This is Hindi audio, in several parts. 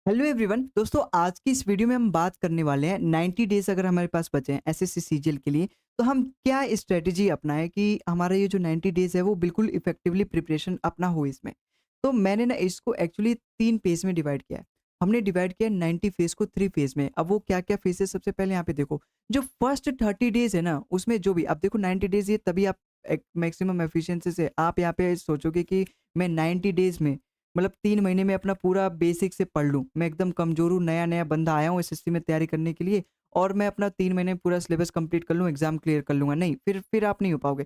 हेलो एवरीवन दोस्तों, आज की इस वीडियो में हम बात करने वाले हैं 90 डेज अगर हमारे पास बचे हैं एसएससी सीजीएल के लिए, तो हम क्या स्ट्रेटेजी अपनाएं कि हमारा ये जो 90 डेज है वो बिल्कुल इफेक्टिवली प्रिपरेशन अपना हो इसमें। तो मैंने ना इसको एक्चुअली 3 फेज में डिवाइड किया है। हमने डिवाइड किया 90 फेज को 3 फेज में। अब वो क्या-क्या फेज है, सबसे पहले यहाँ पे देखो, जो फर्स्ट 30 डेज है ना, उसमें जो भी अब देखो 90 डेज ये तभी आप एक मैक्सिमम एफिशिएंसी से आप यहाँ पे सोचोगे कि मैं 90 डेज में मतलब 3 महीने में अपना पूरा बेसिक से पढ़ लूँ। मैं एकदम कमज़ोर हूँ, नया-नया बंदा आया हूँ एसएससी में तैयारी करने के लिए और मैं अपना 3 महीने में पूरा सिलेबस कंप्लीट कर लूँ, एग्ज़ाम क्लियर कर लूँगा। नहीं, फिर आप नहीं हो पाओगे।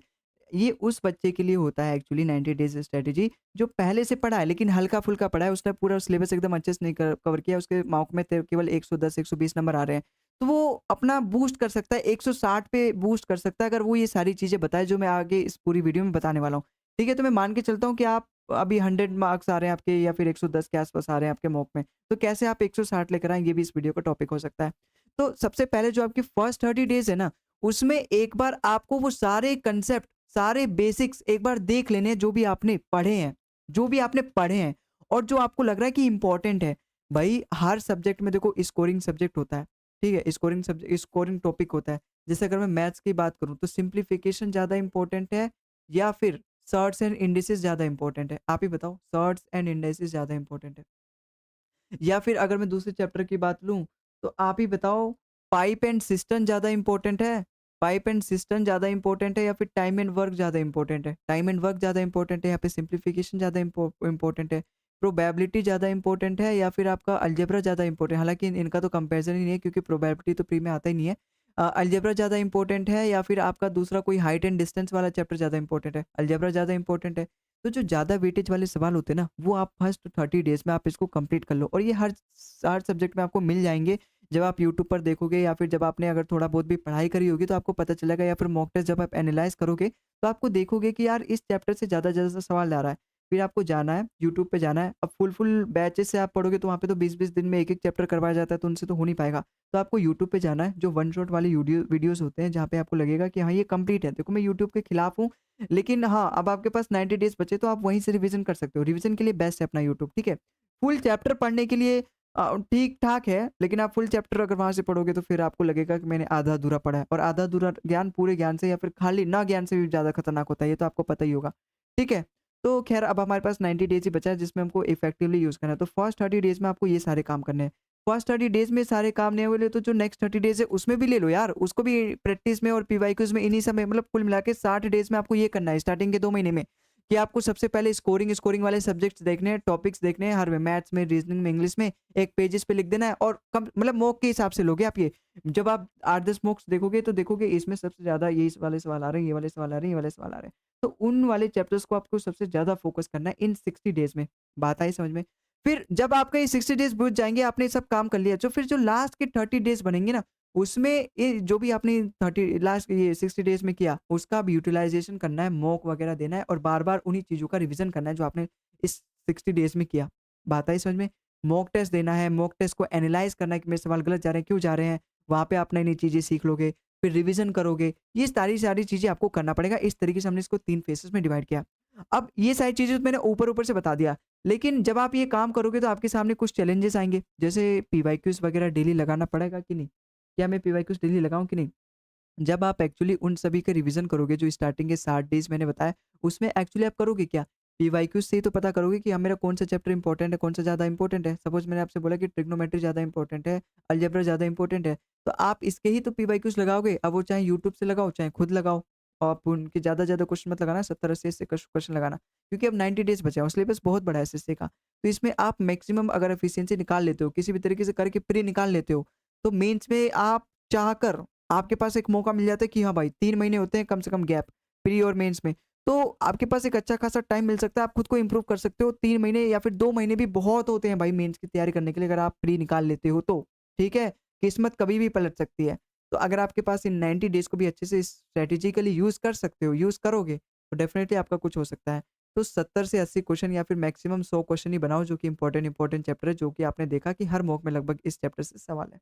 ये उस बच्चे के लिए होता है एक्चुअली 90 डेज़ स्ट्रैटेजी, जो पहले से पढ़ा है लेकिन हल्का-फुल्का पढ़ा है, उसने पूरा सिलेबस एकदम अच्छे से नहीं कवर किया, उसके मार्क में केवल 110, 120 नंबर आ रहे हैं। तो वो अपना बूस्ट कर सकता है, 160 पे बूस्ट कर सकता है अगर वो ये सारी चीज़ें बताए जो मैं आगे इस पूरी वीडियो में बताने वाला हूँ। ठीक है? तो मैं मान के चलता हूँ कि आप अभी 100 मार्क्स आ रहे हैं आपके या फिर 110 के आस-पास आ रहे हैं आपके मॉक में। तो कैसे आप 160 लेकर आएँ, ये भी इस वीडियो का टॉपिक हो सकता है। तो सबसे पहले जो आपकी फर्स्ट 30 डेज़ है ना, उसमें एक बार आपको वो सारे कांसेप्ट, सारे बेसिक्स एक बार देख लेने हैं जो भी आपने पढ़े हैं, जो भी आपने पढ़े हैं और जो आपको लग रहा है कि इम्पोर्टेंट है। भई हर सब्जेक्ट में देखो स्कोरिंग सब्जेक्ट होता है, ठीक है? स्कोरिंग टॉपिक होता है। जैसे अगर मैं मैथ्स की बात करूँ तो सिम्प्लिफिकेशन ज़्यादा इम्पोर्टेंट है या फिर सर्ट्स एंड इंडिसेस ज़्यादा इम्पोर्टेंट है? आप ही बताओ, सर्ट्स एंड इंडिसेस ज़्यादा इम्पोर्टेंट है या फिर अगर मैं दूसरे चैप्टर की बात लूँ, तो आप ही बताओ, पाइप एंड सिस्टम ज़्यादा इम्पोर्टेंट है? पाइप एंड सिस्टम ज़्यादा इम्पोर्टेंट है या फिर टाइम एंड वर्क ज़्यादा इम्पोर्टेंट है? टाइम एंड वर्क ज़्यादा इम्पोर्टेंट है, यहाँ पे सिम्प्लिफिकेशन ज़्यादा इम्पोर्टेंट है, प्रोबेबिलिटी ज़्यादा इम्पोर्टेंट है या फिर आपका अलजेब्रा ज़्यादा इम्पोर्टेंट है? हालाँकि इनका तो कंपैरिज़न ही नहीं है क्योंकि प्रोबेबिलिटी तो प्री में आता ही नहीं है। अलजेब्रा ज़्यादा इम्पोर्टेंट है या फिर आपका दूसरा कोई हाइट एंड डिस्टेंस वाला चैप्टर ज़्यादा इम्पोर्टेंट है? अलजेब्रा ज़्यादा इम्पोर्टेंट है। तो जो ज़्यादा वेटेज वाले सवाल होते हैं ना, वो आप फर्स्ट 30 डेज़ में आप इसको कंप्लीट कर लो और ये हर सब्जेक्ट में आपको मिल जाएँगे। जब आप यूट्यूब पर देखोगे या फिर जब आपने अगर थोड़ा बहुत भी पढ़ाई करी होगी तो आपको पता चलेगा या फिर मॉक टेस्ट जब आप एनालाइज़ करोगे, तो आपको देखोगे कि यार इस चैप्टर से ज़्यादा सवाल आ रहा है। फिर आपको जाना है, यूट्यूब पे जाना है। अब फुल बैचेज़ से आप पढ़ोगे तो वहाँ पे तो 20-20 दिन में 1-1 चैप्टर करवाया जाता है, तो उनसे तो हो नहीं पाएगा। तो आपको यूट्यूब पे जाना है, जो वन शॉट वाले वीडियोज़ होते हैं, जहाँ पे आपको लगेगा कि हाँ, ये कंप्लीट है। देखो मैं यूट्यूब के खिलाफ हूँ, लेकिन हाँ, अब आपके पास 90 डेज़ बचे तो आप वहीं से रिवीज़न कर सकते हो। रिवीज़न के लिए बेस्ट है अपना यूट्यूब, ठीक है? फुल चैप्टर पढ़ने के लिए ठीक-ठाक है, लेकिन आप फुल चैप्टर अगर वहाँ से पढ़ोगे तो फिर आपको लगेगा कि मैंने आधा-अधूरा पढ़ा है और आधा-अधूरा ज्ञान पूरे ज्ञान से या फिर खाली ना ज्ञान से भी ज़्यादा खतरनाक होता है, ये तो आपको पता ही होगा। ठीक है? तो ख़ैर अब हमारे पास 90 डेज़ ही बचा है जिसमें हमको इफेक्टिवली यूज़ करना है। तो फर्स्ट 30 डेज़ में आपको ये सारे काम करने हैं। फर्स्ट 30 डेज़ में सारे काम नहीं हुए तो जो नेक्स्ट 30 डेज़ है उसमें भी ले लो यार, उसको भी प्रैक्टिस में और पीवाईक्यूज़ में इन्हीं सब में मतलब कुल मिला के 60 डेज़ में आपको ये करना है स्टार्टिंग के 2 महीने में, कि आपको सबसे पहले स्कोरिंग वाले सब्जेक्ट्स देखने हैं, टॉपिक्स देखने हैं हर में, मैथ्स में, रीज़निंग में, इंग्लिश में, एक पेजेज़ पे लिख देना है और कम मतलब मॉक के हिसाब से लोगे आप ये। जब आप 8-10 मॉक्स देखोगे तो देखोगे इसमें सबसे ज़्यादा ये इस वाले सवाल आ रहे हैं, ये वाले सवाल आ रहे हैं, ये वाले सवाल आ रहे हैं। तो उन वाले चैप्टर्स को आपको सबसे ज़्यादा फ़ोकस करना है इन 60 डेज़ में। बात आई समझ में? फिर जब आपका ये 60 डेज़ बीत जाएँगे, आपने ये सब काम कर लिया, तो फिर जो लास्ट के 30 डेज़ बनेंगे ना, उसमें ये जो भी आपने 30 लास्ट ये 60 डेज़ में किया, उसका अब यूटिलाइज़ेशन करना है, मॉक वगैरह देना है और बार-बार उन्हीं चीज़ों का रिवीज़न करना है जो आपने इस 60 डेज़ में किया। बात आई समझ में? मॉक टेस्ट देना है, मॉक टेस्ट को एनालाइज़ करना है कि मेरे सवाल गलत जा रहे हैं, क्यों जा रहे हैं? वहाँ पे आप नई-नई चीज़ें सीख लोगे, फिर रिवीज़न करोगे। ये सारी-सारी चीज़ें आपको करना पड़ेगा। इस तरीके से हमने इसको 3 फेजेज़ में डिवाइड किया। अब ये सारी चीज़ें तो मैंने ऊपर-ऊपर से बता दिया, लेकिन जब आप ये काम करोगे तो आपके सामने कुछ चैलेंजेस आएँगे। जैसे पीवाईक्यूज़ वगैरह डेली लगाना पड़ेगा कि नहीं? क्या मैं पीवाईक्यूज़ डेली लगाऊँ कि नहीं? जब आप एक्चुअली उन सभी का रिवीजन करोगे जो स्टार्टिंग के 60 डेज़ मैंने बताया, उसमें एक्चुअली आप करोगे क्या? पीवाईक्यूज़ से ही तो पता करोगे कि हाँ, मेरा कौन-सा चैप्टर इंपॉर्टेंट है, कौन-सा ज़्यादा इंपॉर्टेंट है। सपोज़ मैंने आपसे बोला कि ट्रिग्नोमेट्री ज़्यादा इंपॉर्टेंट है, अलजेब्रा ज़्यादा इंपॉर्टेंट है, तो आप इसके ही तो पीवाईक्यूज़ लगाओगे। अब वो चाहे यूट्यूब से लगाओ, चाहे खुद लगाओ। आप उनके ज़्यादा-ज़्यादा क्वेश्चन मत लगाना, 70-80 ऐसे क्वेश्चन लगाना, क्योंकि अब 90 डेज़ बचे हैं और सिलेबस बहुत बड़ा है एसएससी का। तो इसमें आप मैक्सिमम अगर एफिशिएंसी निकाल लेते हो, किसी भी तरीके से करके प्री निकाल लेते हो, तो मेंस में आप चाहकर आपके पास एक मौका मिल जाता है कि हाँ भाई 3 महीने होते हैं कम से कम गैप प्री और मेंस में। तो आपके पास एक अच्छा खासा टाइम मिल सकता है, आप खुद को इम्प्रूव कर सकते हो। 3 महीने या फिर 2 महीने भी बहुत होते हैं भाई मेंस की तैयारी करने के लिए अगर आप प्री निकाल लेते हो तो, ठीक है? किस्मत कभी भी पलट सकती है। तो अगर आपके पास इन 90 डेज़ को भी अच्छे से स्ट्रैटेजिकली यूज़ कर सकते हो, यूज़ करोगे, तो डेफिनिटली आपका कुछ हो सकता है। तो 70 से 80 क्वेश्चन या फिर मैक्सिमम 100 क्वेश्चन ही बनाओ जो कि इम्पोर्टेंट चैप्टर है, जो कि आपने देखा कि हर मॉक में लगभग इस चैप्टर से सवाल है।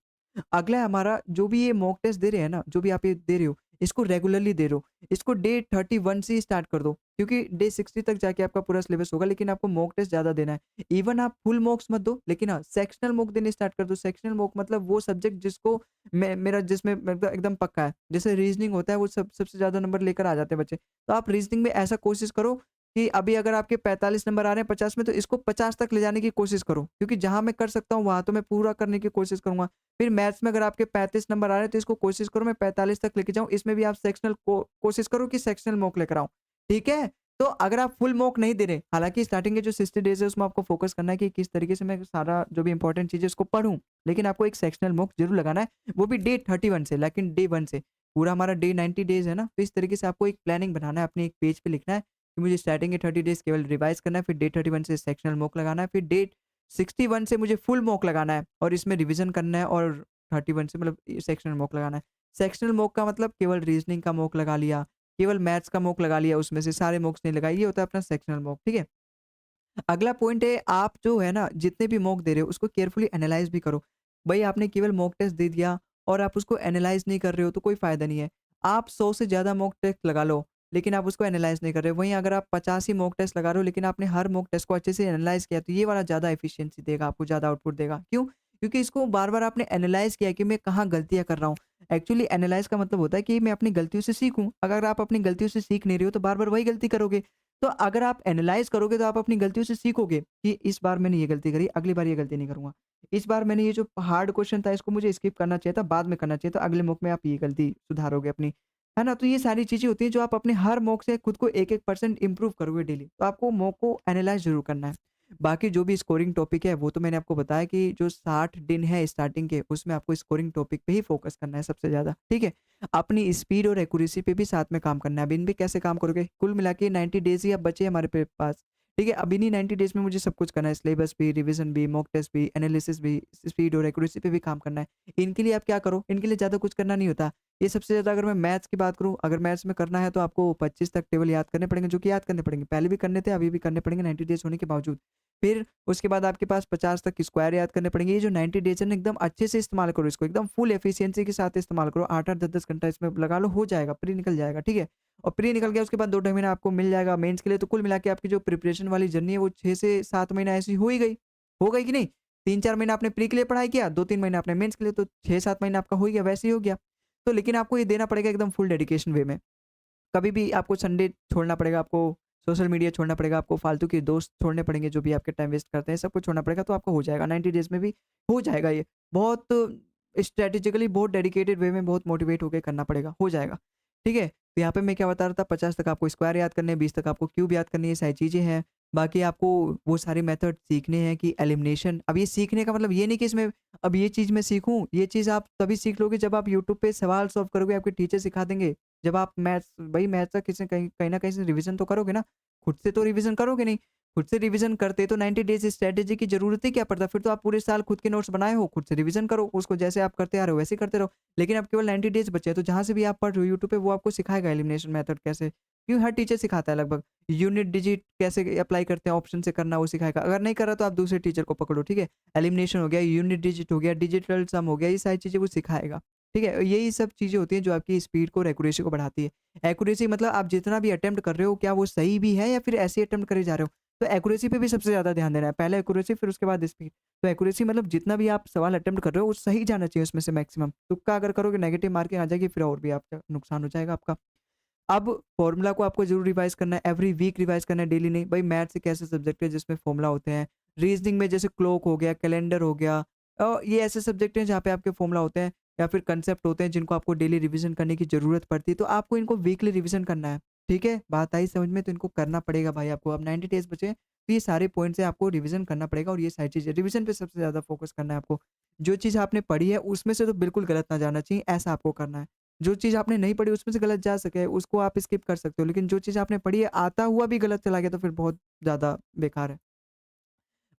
अगला है हमारा जो भी ये मॉक टेस्ट दे रहे हैं ना, जो भी आप ये दे रहे हो, इसको रेगुलरली दे रहे हो, इसको डे 31 से ही स्टार्ट कर दो, क्योंकि डे 60 तक जाके आपका पूरा सिलेबस होगा, लेकिन आपको मॉक टेस्ट ज़्यादा देना है। इवन आप फुल मॉक्स मत दो, लेकिन हाँ, सेक्शनल मॉक देने स्टार्ट कर दो। सेक्शनल मॉक मतलब वो सब्जेक्ट जिसको मैं मेरा जिसमें मतलब एकदम पक्का है। जैसे रीज़निंग होता है, वो सबसे ज़्यादा नंबर लेकर आ जाते हैं बच्चे। तो आप रीज़निंग में ऐसा कोशिश करो कि अभी अगर आपके 45 नंबर आ रहे हैं 50 में, तो इसको 50 तक ले जाने की कोशिश करो, क्योंकि जहाँ मैं कर सकता हूँ वहाँ तो मैं पूरा करने की कोशिश करूँगा। फिर मैथ्स में अगर आपके 35 नंबर आ रहे हैं, तो इसको कोशिश करो मैं 45 तक लेके जाऊँ। इसमें भी आप सेक्शनल को कोशिश करो कि सेक्शनल मॉक लेकर आओ, ठीक है? तो अगर आप फुल मॉक नहीं दे रहे, हालाँकि स्टार्टिंग के जो 60 डेज़ है उसमें आपको फ़ोकस करना है कि किस तरीके से मैं सारा जो भी इम्पोर्टेंट चीज़ है उसको पढूँ। लेकिन आपको एक सेक्शनल मॉक ज़रूर लगाना है, वो भी डे 31 से, लेकिन डे 1 से। पूरा हमारा डे 90 डेज़ है ना, तो इस तरीके से आपको एक प्लानिंग बनाना है, अपने एक पेज पे लिखना है कि मुझे स्टार्टिंग के 30 डेज़ केवल रिवाइज़ करना है, फिर डे 31 से सेक्शनल मॉक लगाना है, फिर डे 61 से मुझे फुल मॉक लगाना है और इसमें रिवीज़न करना है, और 31 से मतलब सेक्शनल मॉक लगाना है। सेक्शनल मॉक का मतलब केवल रीज़निंग का मॉक लगा लिया, केवल मैथ्स का मॉक लगा लिया, उसमें से सारे मॉक्स नहीं लगाए, ये होता है अपना सेक्शनल मॉक, ठीक है? अगला पॉइंट है, आप जो है ना जितने भी मॉक दे रहे हो उसको केयरफुली एनालाइज़ भी करो। भई आपने केवल मॉक टेस्ट दे दिया और आप उसको एनालाइज़ नहीं कर रहे हो तो कोई फ़ायदा नहीं है। आप 100 से ज़्यादा मॉक टेस्ट लगा लो, लेकिन आप उसको एनालाइज़ नहीं कर रहे हो। वहीं अगर आप 50 ही मॉक टेस्ट लगा रहे हो, लेकिन आपने हर मॉक टेस्ट को अच्छे से एनालाइज़ किया, तो ये वाला ज़्यादा एफिशिएंसी देगा, आपको ज़्यादा आउटपुट देगा। क्यों? क्योंकि इसको बार-बार आपने एनालाइज़ किया कि मैं कहाँ गलतियाँ कर रहा हूँ। एक्चुअली एनालाइज़ का मतलब होता है कि मैं अपनी गलतियों से सीखूँ। अगर आप अपनी गलतियों से सीख नहीं रहे हो तो बार-बार वही गलती करोगे। तो अगर आप एनालाइज़ करोगे तो आप अपनी गलतियों से सीखोगे कि इस बार मैंने ये गलती करी, अगली बार ये गलती नहीं करूँगा। इस बार मैंने ये जो हार्ड क्वेश्चन था इसको मुझे स्किप करना चाहिए था, बाद में करना चाहिए था, अगले मॉक में आप ये गलती सुधारोगे अपनी। है ना? तो ये सारी चीज़ें होती हैं जो आप अपने हर मॉक से खुद को 1-1% इम्प्रूव करोगे डेली। तो आपको मॉक को एनालाइज़ ज़रूर करना है। बाकी जो भी स्कोरिंग टॉपिक है वो तो मैंने आपको बताया कि जो 60 दिन है स्टार्टिंग के, उसमें आपको स्कोरिंग टॉपिक पे ही फ़ोकस करना है सबसे ज़्यादा, ठीक है? अपनी स्पीड और एक्यूरेसी पे भी साथ में काम करना है। अब इन पे कैसे काम करोगे? कुल मिला के 90 डेज़ ही अब बचे हमारे पास, ठीक है? अब इन्हीं 90 डेज़ में मुझे सब कुछ करना है, सिलेबस भी, रिवीजन भी, मॉक टेस्ट भी, एनालिसिस भी, स्पीड और एक्यूरेसी पे भी काम करना है। इनके लिए आप क्या करो, इनके लिए ज़्यादा कुछ करना नहीं होता। ये सबसे ज़्यादा अगर मैं मैथ्स की बात करूँ, अगर मैथ्स में करना है तो आपको 25 तक टेबल याद करने पड़ेंगे, जो कि याद करने पड़ेंगे। पहले भी करने थे, अभी भी करने पड़ेंगे 90 डेज़ होने के बावजूद। फिर उसके बाद आपके पास 50 तक स्क्वायर याद करने पड़ेंगे। ये जो 90 डेज़ है ना, एकदम अच्छे से इस्तेमाल करो इसको, एकदम फुल एफिशिएंसी के साथ इस्तेमाल करो। 8-8, 10-10 घंटा इसमें लगा लो, हो जाएगा, प्री निकल जाएगा, ठीक है? और प्री निकल गया उसके बाद 2 ढाई महीना आपको मिल जाएगा मेंस के लिए, तो कुल मिला के आपकी जो प्रिपरेशन वाली जर्नी है वो 6 से 7 महीना ऐसी हो ही गई। हो गई कि नहीं? 3-4 महीना आपने प्री के लिए पढ़ाई किया, 2-3 महीना आपने मेंस के लिए, तो 6-7 महीना आपका हो ही गया, वैसे ही हो गया। तो लेकिन आपको ये देना पड़ेगा एकदम फुल डेडिकेशन वे में। कभी भी आपको संडे छोड़ना पड़ेगा, आपको सोशल मीडिया छोड़ना पड़ेगा, आपको फालतू के दोस्त छोड़ने पड़ेंगे जो भी आपके टाइम वेस्ट करते हैं, सब कुछ छोड़ना पड़ेगा, तो आपको हो जाएगा 90 डेज़ में भी हो जाएगा ये। बहुत स्ट्रैटेजिकली, बहुत डेडिकेटेड वे में, बहुत मोटिवेट होके करना पड़ेगा, हो जाएगा। ठीक है? तो यहाँ पे मैं क्या बता रहा था, 50 तक आपको स्क्वायर याद करने हैं, 20 तक आपको क्यूब याद करनी है, ये सारी चीज़ें हैं। बाकी आपको वो सारे मेथड सीखने हैं कि एलिमिनेशन, अब ये सीखने का मतलब ये नहीं कि इसमें अब ये चीज़ मैं सीखूँ, ये चीज़ आप तभी सीख लोगे जब आप यूट्यूब पे सवाल सॉल्व करोगे, आपके टीचर सिखा देंगे। जब आप मैथ्स, भई मैथ्स का किसी कहीं कहीं न कहीं से रिवीज़न तो करोगे ना, खुद से तो रिवीज़न करोगे नहीं। खुद से रिवीज़न करते तो 90 डेज़ स्ट्रैटेजी की ज़रूरत ही क्या पड़ता? फिर तो आप पूरे साल खुद के नोट्स बनाए हो, खुद से रिवीज़न करो, उसको जैसे आप करते आ रहे हो वैसे ही करते रहो। लेकिन अब केवल 90 डेज़ बचे हैं, तो जहाँ से भी आप पढ़ रहे हो यूट्यूब पे, वो आपको सिखाएगा एलिमिनेशन मेथड कैसे, क्यों हर टीचर सिखाता है लगभग। यूनिट डिजिट कैसे अप्लाई करते हैं, ऑप्शन से करना वो सिखाएगा। अगर नहीं कर रहा तो आप दूसरे टीचर को पकड़ो, ठीक है? एलिमिनेशन हो गया, यूनिट डिजिट हो गया, डिजिटल सम हो गया, ये सारी चीज़ें वो सिखाएगा। ठीक है? यही सब चीज़ें होती हैं जो आपकी स्पीड को और एक्यूरेसी को बढ़ाती है। एक्यूरेसी मतलब आप जितना भी अटेम्प्ट कर रहे हो, क्या वो सही भी है या फिर ऐसे ही अटेम्प्ट करे जा रहे हो? तो एक्यूरेसी पे भी सबसे ज़्यादा ध्यान देना है। पहले एक्यूरेसी, फिर उसके बाद स्पीड। तो एक्यूरेसी मतलब जितना भी आप सवाल अटेम्प्ट कर रहे हो, वो सही जाना चाहिए उसमें से मैक्सिमम। तुक्का अगर करोगे, नेगेटिव मार्किंग आ जाएगी, फिर और भी आपका नुकसान हो जाएगा आपका। अब फ़ॉर्मूला को आपको ज़रूर रिवाइज़ करना है, एवरी वीक रिवाइज़ करना है, डेली नहीं। भाई मैथ्स एक ऐसे सब्जेक्ट है जिसमें फ़ॉर्मूला होते हैं। रीज़निंग में जैसे क्लॉक हो गया, कैलेंडर हो गया, ये ऐसे सब्जेक्ट हैं जहाँ पे आपके फ़ॉर्मूला होते हैं या फिर कंसेप्ट होते हैं जिनको आपको डेली रिवीज़न करने की ज़रूरत पड़ती है। तो आपको इनको वीकली रिवीज़न करना है, ठीक है? बात आई समझ में? तो इनको करना पड़ेगा भाई आपको। अब 90 डेज़ बचे हैं, तो ये सारे पॉइंट्स हैं, आपको रिवीज़न करना पड़ेगा और ये सारी चीज़ें रिवीज़न पे सबसे ज़्यादा फ़ोकस करना है आपको। जो चीज़ आपने पढ़ी है उसमें से तो बिल्कुल गलत ना जाना चाहिए, ऐसा आपको करना है। जो चीज़ आपने नहीं पढ़ी उसमें से गलत जा सके, उसको आप स्किप कर सकते हो। लेकिन जो चीज़ आपने पढ़ी है, आता हुआ भी गलत चला गया तो फिर बहुत ज़्यादा बेकार है।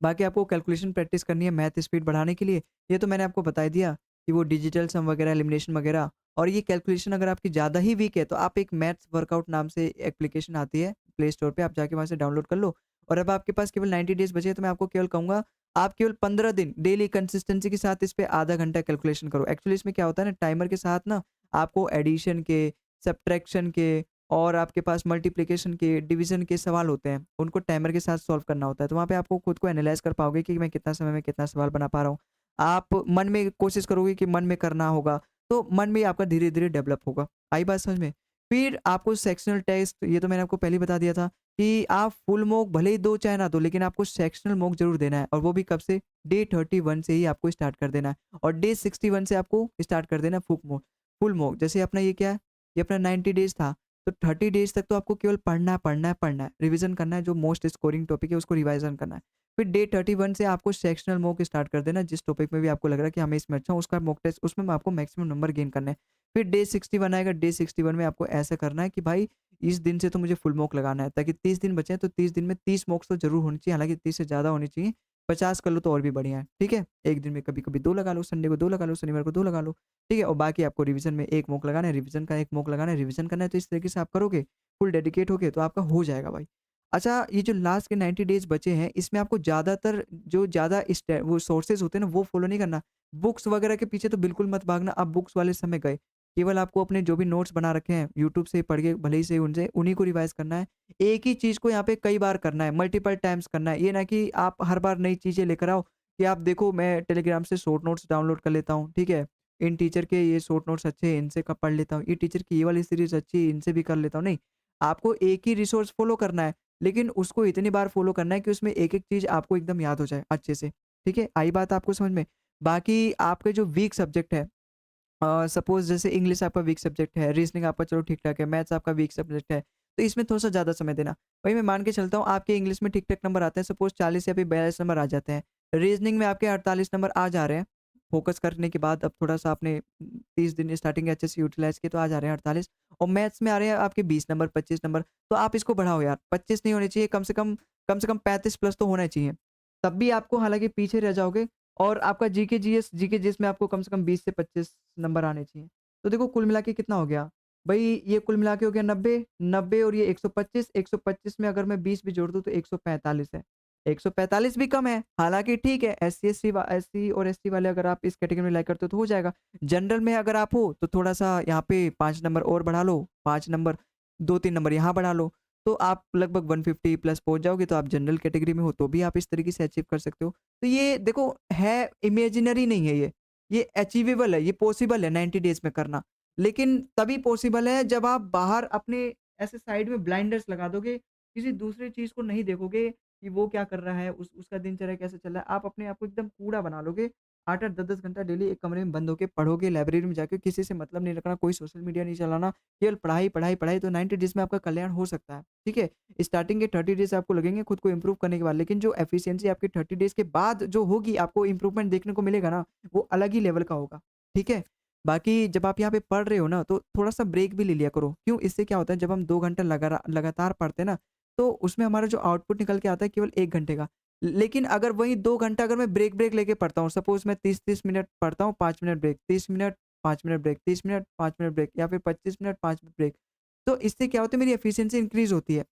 बाकी आपको कैलकुलेशन प्रैक्टिस करनी है मैथ स्पीड बढ़ाने के लिए, ये तो मैंने आपको बता ही दिया कि वो डिजिटल सम वगैरह, एलिमिनेशन वगैरह। और ये कैलकुलेशन अगर आपकी ज़्यादा ही वीक है, तो आप एक मैथ्स वर्कआउट नाम से एप्लीकेशन आती है प्ले स्टोर पे, आप जाके वहाँ से डाउनलोड कर लो। और अब आपके पास केवल 90 डेज़ बचे हैं, तो मैं आपको केवल कहूँगा, आप केवल 15 दिन डेली कंसिस्टेंसी के साथ इस पे आधा घंटा कैलकुलेशन करो। एक्चुअली इसमें क्या होता है ना, टाइमर के साथ ना आपको एडिशन के, सब्ट्रैक्शन के और आपके पास मल्टीप्लिकेशन के, डिवीज़न के सवाल होते हैं, उनको टाइमर के साथ सॉल्व करना होता है। तो वहाँ पे आपको खुद को एनालाइज़ कर पाओगे कि मैं कितना समय में कितना सवाल बना पा रहा हूँ। आप मन में कोशिश करोगे कि मन में करना होगा, तो मन में आपका धीरे-धीरे डेवलप होगा। आई बात समझ में? फिर आपको सेक्शनल टेस्ट, ये तो मैंने आपको पहले ही बता दिया था कि आप फुल मॉक भले ही दो चाहे ना दो, लेकिन आपको सेक्शनल मॉक ज़रूर देना है, और वो भी कब से? डे 31 से ही आपको स्टार्ट कर देना है, और डे 61 से आपको स्टार्ट कर देना है फुल मॉक। जैसे अपना ये क्या है? ये अपना 90 डेज़ था, तो 30 डेज़ तक तो आपको केवल पढ़ना है, पढ़ना है, पढ़ना है, रिवीज़न करना है, जो मोस्ट स्कोरिंग टॉपिक है उसको रिवाइज़न करना है। फिर डे 31 से आपको सेक्शनल मॉक स्टार्ट कर देना है, जिस टॉपिक में भी आपको लग रहा है कि हाँ, मैं इसमें अच्छा हूँ, उसका मॉक टेस्ट, उसमें आपको मैक्सिमम नंबर गेन करने हैं। फिर डे 61 आएगा, डे 61 में आपको ऐसा करना है कि भाई इस दिन से तो मुझे फुल मॉक लगाना है, ताकि 30 दिन बचे हैं, तो 30 दिन में 30 मॉक्स तो ज़रूर होनी चाहिए, हालाँकि 30 से ज़्यादा होनी चाहिए, 50 कर लो तो और भी बढ़िया है, ठीक है? एक दिन में कभी-कभी 2 लगा लो, संडे को 2 लगा लो, शनिवार को 2 लगा लो, ठीक है? और बाकी आपको रिवीज़न में 1 मॉक लगाना है, रिवीज़न का 1 मॉक लगाना है, रिवीज़न करना है, तो इस तरीके से आप करोगे, फुल डेडिकेट होके, तो आपका हो जाएगा भाई। अच्छा, ये जो लास्ट के 90 डेज़ बचे हैं, इसमें आपको ज़्यादातर जो ज़्यादा स्टे वो सोर्सेज़ होते हैं ना, वो फ़ॉलो नहीं करना। बुक्स वगैरह के पीछे तो बिल्कुल मत भागना, अब बुक्स वाले समय गए। केवल आपको अपने जो भी नोट्स बना रखे हैं, यूट्यूब से पढ़ के भले ही सही उनसे, उन्हीं को रिवाइज़ करना है। एक ही चीज़ को यहाँ पे कई बार करना है, मल्टीपल टाइम्स करना है। ये ना कि आप हर बार नई चीज़ें लेकर आओ, कि आप देखो मैं टेलीग्राम से शॉर्ट नोट्स डाउनलोड कर लेता हूँ, ठीक है? इन टीचर के ये शॉर्ट नोट्स अच्छे हैं, इनसे पढ़ लेता हूँ। ये टीचर की ये वाली सीरीज़ अच्छी है, इनसे भी कर लेता हूँ। नहीं, आपको एक ही रिसोर्स फ़ॉलो करना है, लेकिन उसको इतनी बार फ़ॉलो करना है कि उसमें एक-एक चीज़ आपको एकदम याद हो जाए अच्छे से, ठीक है? आई बात आपको समझ में? बाकी आपके जो वीक सब्जेक्ट है, सपोज़ जैसे इंग्लिश आपका वीक सब्जेक्ट है, रीज़निंग आपका चलो ठीक-ठाक है, मैथ्स आपका वीक सब्जेक्ट है, तो इसमें थोड़ा-सा ज़्यादा समय देना। वही मैं मान के चलता हूँ आपके इंग्लिश में ठीक-ठाक नंबर आते हैं, सपोज़ 40 या फिर 42 नंबर आ जाते हैं। रीज़निंग में आपके 48 नंबर आ जा रहे हैं, फ़ोकस करने के बाद अब थोड़ा-सा आपने 30 दिन स्टार्टिंग के अच्छे से यूटिलाइज़ किए तो आ जा रहे हैं 48, और मैथ्स में आ रहे हैं आपके 20 नंबर, 25 नंबर, तो आप इसको बढ़ाओ यार, 25 नहीं होने चाहिए, कम से कम 35 प्लस तो होना चाहिए। तब भी आपको हालाँकि पीछे रह जाओगे, और आपका जीके जीएस में आपको कम से कम 20 से 25 नंबर आने चाहिए। तो देखो कुल मिला के कितना हो गया? भई ये कुल मिला के हो गया 90, 90 और ये 125, 125 में अगर मैं 20 भी जोड़ दूँ तो 145 है। 145 भी कम है, हालाँकि ठीक है, एससी और एसटी वाले अगर आप इस कैटेगरी में लाइक करते हो तो हो जाएगा। जनरल में अगर आप हो तो थोड़ा-सा यहाँ पे 5 नंबर और बढ़ा लो, 5 नंबर, 2-3 नंबर यहाँ बढ़ा लो, तो आप लगभग 150 प्लस पहुँच जाओगे, तो आप जनरल कैटेगरी में हो तो भी आप इस तरीके से अचीव कर सकते हो। तो ये देखो है, इमेजिनरी नहीं है ये अचीवेबल है, ये पॉसिबल है 90 डेज़ में करना। लेकिन तभी पॉसिबल है जब आप बाहर अपने ऐसे साइड में ब्लाइंडर्स लगा दोगे, किसी दूसरी चीज़ को नहीं देखोगे कि वो क्या कर रहा है, उसका दिनचर्या कैसे चल रहा है। आप अपने आप को एकदम कूड़ा बना लोगे, 8-8, 10-10 घंटा डेली एक कमरे में बंद होके पढ़ोगे, लाइब्रेरी में जाके किसी से मतलब नहीं रखना, कोई सोशल मीडिया नहीं चलाना, केवल पढ़ाई, पढ़ाई, पढ़ाई, तो 90 डेज़ में आपका कल्याण हो सकता है, ठीक है? स्टार्टिंग के 30 डेज़ आपको लगेंगे खुद को इम्प्रूव करने के बाद, लेकिन जो एफिशिएंसी आपकी 30 डेज़ के बाद जो होगी, आपको इम्प्रूवमेंट देखने को मिलेगा ना, वो अलग ही लेवल का होगा, ठीक है? बाकी जब आप यहाँ पे पढ़ रहे हो ना, तो थोड़ा-सा ब्रेक भी ले लिया करो। क्यों? इससे क्या होता है, जब हम 2 घंटे लगातार पढ़ते हैं ना, तो उसमें हमारा जो आउटपुट निकल के आता है केवल 1 घंटे का। लेकिन अगर वही 2 घंटा अगर मैं ब्रेक लेके पढ़ता हूँ, सपोज़ मैं 30-30 मिनट पढ़ता हूँ, 5 minute break, 30 minute, 5 minute break, 30 minute, 5 minute break, या फिर 25 मिनट, 5 मिनट ब्रेक। तो इससे क्या होता है, मेरी एफिशिएंसी इंक्रीज़ होती है।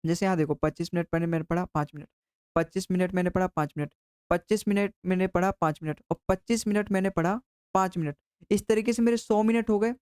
जैसे यहाँ देखो, 25 मिनट मैंने पढ़ा 5 मिनट, 25 मिनट मैंने पढ़ा 5 मिनट, 25 मिनट मैंने पढ़ा 5 मिनट, और 25 मिनट मैंने पढ़ा 5 मिनट। इस तरीके से मेरे 100 मिनट हो गए,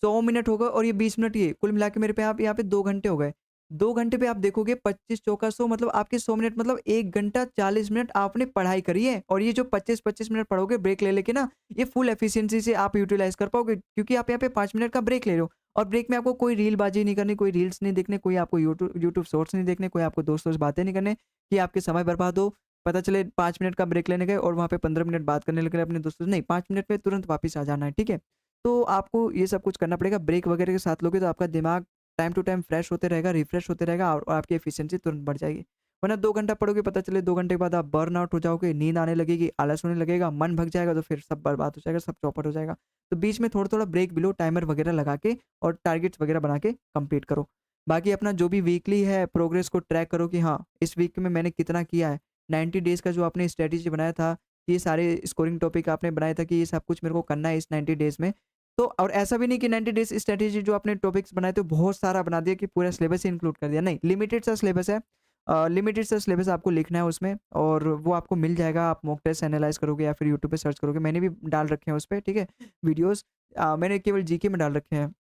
100 मिनट हो गए, और ये 20 मिनट, ये कुल मिला के मेरे पे आप यहाँ पे 2 घंटे हो गए। 2 घंटे पे आप देखोगे 25 चौका 100, मतलब आपके 100 मिनट मतलब 1 घंटा 40 मिनट आपने पढ़ाई करी है, और ये जो 25-25 मिनट पढ़ोगे ब्रेक ले लेके ना, ये फुल एफिशिएंसी से आप यूटिलाइज़ कर पाओगे, क्योंकि आप यहाँ पे 5 मिनट का ब्रेक ले रहे हो। और ब्रेक में आपको कोई रीलबाज़ी नहीं करनी, कोई रील्स नहीं देखने, कोई आपको यूट्यूब शॉर्ट्स नहीं देखने, कोई आपको दोस्तों से बातें नहीं करने कि आपके समय बर्बाद हो। पता चले 5 मिनट का ब्रेक लेने गए और वहाँ पे 15 मिनट बात करने लगे अपने दोस्तों से, नहीं, 5 मिनट में तुरंत वापस आ जाना है, ठीक है? तो आपको ये सब कुछ करना पड़ेगा, ब्रेक वगैरह के साथ लोगे तो आपका दिमाग टाइम टू टाइम फ्रेश होते रहेगा, रिफ्रेश होते रहेगा, और आपकी एफिशिएंसी तुरंत बढ़ जाएगी। वरना 2 घंटा पढ़ोगे, पता चले 2 घंटे के बाद आप बर्न आउट हो जाओगे, नींद आने लगेगी, आलस होने लगेगा, मन भग जाएगा, तो फिर सब बर्बाद हो जाएगा, सब चौपट हो जाएगा। तो बीच में थोड़ा-थोड़ा ब्रेक भी लो, टाइमर वगैरह लगा के, और टारगेट्स वगैरह बना के कंप्लीट करो। बाकी अपना जो भी वीकली है प्रोग्रेस को ट्रैक करो कि हाँ, इस वीक में मैंने कितना किया है। 90 डेज़ का जो आपने स्ट्रैटेजी बनाया था, ये सारे स्कोरिंग टॉपिक आपने बनाया था कि ये सब कुछ मेरे को करना है इस 90 डेज़ में। तो और ऐसा भी नहीं कि 90 डेज़ स्ट्रैटेजी जो आपने टॉपिक्स बनाए थे बहुत सारा बना दिया कि पूरा सिलेबस ही इंक्लूड कर दिया। नहीं, लिमिटेड सा सिलेबस है। लिमिटेड सा सिलेबस आपको लिखना है उसमें, और वो आपको मिल जाएगा। आप मॉक टेस्ट एनालाइज़ करोगे या फिर यूट्यूब पे सर्च करोगे। मैंने भी डाल रखे हैं उसपे, ठीक है, वीडियोज़। मैंने केवल जीके में डाल रखे हैं।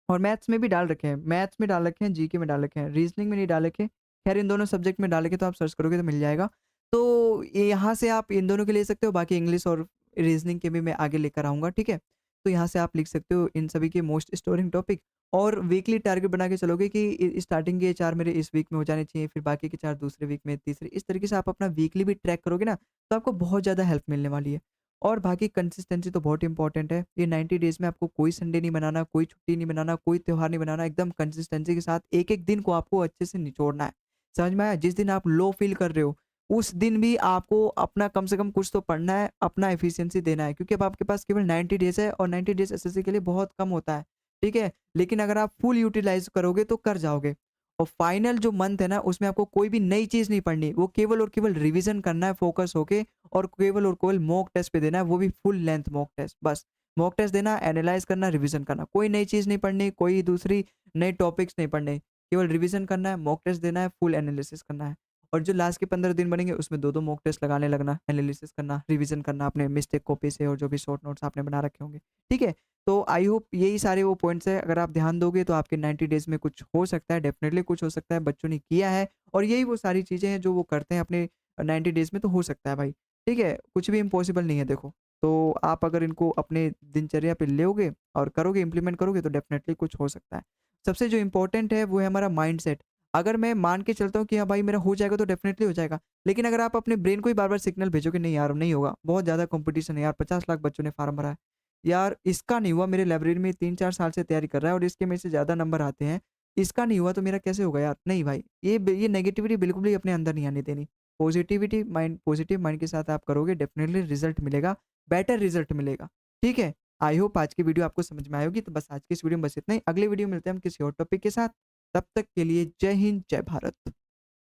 और मैथ्स में भी डाल रखे हैं, मैथ्स में डाल रखे हैं, जीके में डाल रखे हैं, रीज़निंग में नहीं डाल रखे। ख़ैर इन दोनों सब्जेक्ट में डाल रखे, तो आप सर्च करोगे तो मिल जाएगा। तो ये यहाँ से आप इन दोनों के ले सकते हो, बाकी इंग्लिश और रीज़निंग के भी मैं आगे लेकर आऊँगा, ठीक है? तो यहाँ से आप लिख सकते हो इन सभी के मोस्ट स्टोरिंग टॉपिक, और वीकली टारगेट बना के चलोगे कि स्टार्टिंग के 4 मेरे इस वीक में हो जाने चाहिए, फिर बाकी के 4 दूसरे वीक में, तीसरे, इस तरीके से आप अपना वीकली भी ट्रैक करोगे ना, तो आपको बहुत ज़्यादा हेल्प मिलने वाली है। और बाकी कंसिस्टेंसी तो बहुत इंपॉर्टेंट है। ये 90 डेज़ में आपको कोई संडे नहीं बनाना, कोई छुट्टी नहीं बनाना, कोई त्योहार नहीं बनाना, एकदम कंसिस्टेंसी के साथ एक-एक दिन को आपको अच्छे से निचोड़ना है। समझ में आया? जिस दिन आप लो फ़ील कर रहे हो, उस दिन भी आपको अपना कम से कम कुछ तो पढ़ना है, अपना एफिशिएंसी देना है, क्योंकि अब आपके पास केवल 90 डेज़ है, और 90 डेज़ एसएससी के लिए बहुत कम होता है, ठीक है? लेकिन अगर आप फुल यूटिलाइज़ करोगे तो कर जाओगे। और फाइनल जो मंथ है ना, उसमें आपको कोई भी नई चीज़ नहीं पढ़नी, वो केवल और केवल रिवीज़न करना है फ़ोकस होके, और केवल मॉक टेस्ट पे देना है, वो भी फुल लेंथ मॉक टेस्ट बस। मॉक टेस्ट देना, एनालाइज़ करना, रिवीज़न करना। कोई नई चीज़ नहीं पढ़नी, कोई दूसरी नए टॉपिक्स नहीं पढ़ने। केवल रिवीज़न करना है, मॉक टेस्ट देना है, फुल एनालिसिस करना है। और जो लास्ट के 15 दिन बनेंगे, उसमें 2-2 मॉक टेस्ट लगाने लगना, एनालिसिस करना, रिवीज़न करना अपने मिस्टेक कॉपी से, और जो भी शॉर्ट नोट्स आपने बना रखे होंगे। ठीक है? तो आई होप यही सारे वो पॉइंट्स हैं, अगर आप ध्यान दोगे तो आपके 90 डेज़ में कुछ हो सकता है, डेफ़िनिटली कुछ हो सकता है, बच्चों ने किया है, और यही वो सारी चीज़ें हैं जो वो करते हैं अपने 90 डेज़ में, तो हो सकता है भाई। ठीक है? कुछ भी इम्पॉसिबल नहीं है देखो। तो आप अगर इनको अपने दिनचर्या पे लोगे और करोगे, इम्प्लीमेंट करोगे, तो डेफ़िनेटली कुछ हो सकता है। सबसे जो इम्पोर्टेंट है वो है हमारा माइंडसेट। अगर मैं मान के चलता हूँ कि हाँ भाई मेरा हो जाएगा, तो डेफ़िनेटली हो जाएगा। लेकिन अगर आप अपने ब्रेन को ही बार-बार सिग्नल भेजोगे, नहीं यार नहीं होगा, बहुत ज़्यादा कॉम्पिटिशन है यार, 50 लाख बच्चों ने फ़ॉर्म भरा है। यार इसका नहीं हुआ, मेरे लाइब्रेरी में 3-4 साल से तैयारी कर रहा है और इसके मेरे से ज़्यादा नंबर आते हैं। इसका नहीं हुआ तो मेरा कैसे होगा यार? नहीं भाई, ये नेगेटिविटी बिल्कुल भी अपने अंदर नहीं आने देनी। पॉजिटिव माइंड के साथ आप करोगे, डेफ़िनिटली रिज़ल्ट मिलेगा, बेटर रिज़ल्ट मिलेगा। ठीक है? आई होप आज की वीडियो आपको समझ में आई होगी। तो बस आज की इस वीडियो में बस इतना ही। अगले वीडियो में मिलते हैं हम किसी और टॉपिक के साथ। तब तक के लिए जय हिंद, जय भारत।